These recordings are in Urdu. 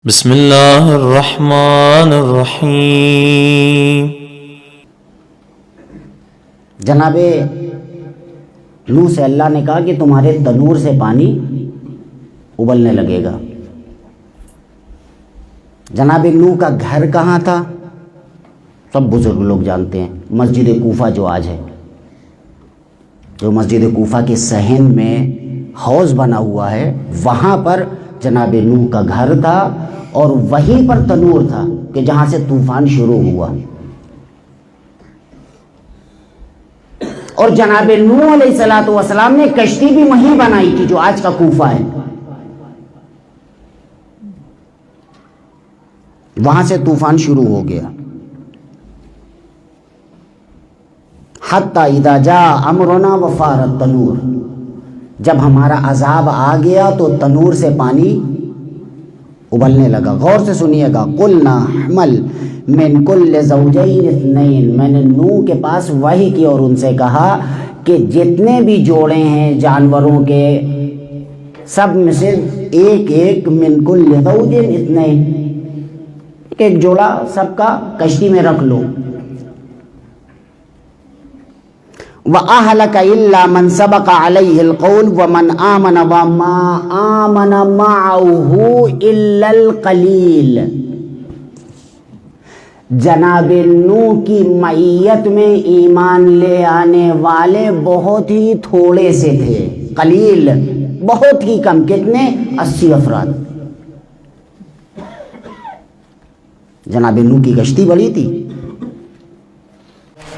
بسم اللہ الرحمن الرحیم۔ جناب نوح سے اللہ نے کہا کہ تمہارے تنور سے پانی ابلنے لگے گا۔ جناب نوح کا گھر کہاں تھا؟ سب بزرگ لوگ جانتے ہیں، مسجد کوفہ جو آج ہے، جو مسجد کوفہ کے صحن میں حوض بنا ہوا ہے، وہاں پر جناب نوح کا گھر تھا اور وہیں پر تنور تھا کہ جہاں سے طوفان شروع ہوا۔ اور جناب نوح علیہ السلام نے کشتی بھی وہیں بنائی تھی جو آج کا کوفہ ہے، وہاں سے طوفان شروع ہو گیا۔ حتی اذا جاء امرنا وفار التنور، جب ہمارا عذاب آ گیا تو تنور سے پانی ابلنے لگا۔ غور سے سنیے گا، قلنا احمل من کل زوجین اثنین، میں نے نوح کے پاس وحی کی اور ان سے کہا کہ جتنے بھی جوڑے ہیں جانوروں کے، سب میں سے ایک ایک من کل زوجین اثنین، ایک جوڑا سب کا کشتی میں رکھ لو۔ وَأَهْلَكَ إِلَّا مَنْ سَبَقَ عَلَيْهِ الْقَوْلُ وَمَنْ آمَنَ وَمَا آمَنَ مَعَهُ إِلَّا الْقَلِيلُ۔ جناب نوح کی معیت میں ایمان لے آنے والے بہت ہی تھوڑے سے تھے، قلیل، بہت ہی کم۔ کتنے؟ 80 افراد۔ جناب نوح کی کشتی بڑی تھی۔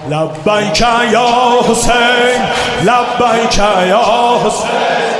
لبیک یا حسین، لبیک یا حسین۔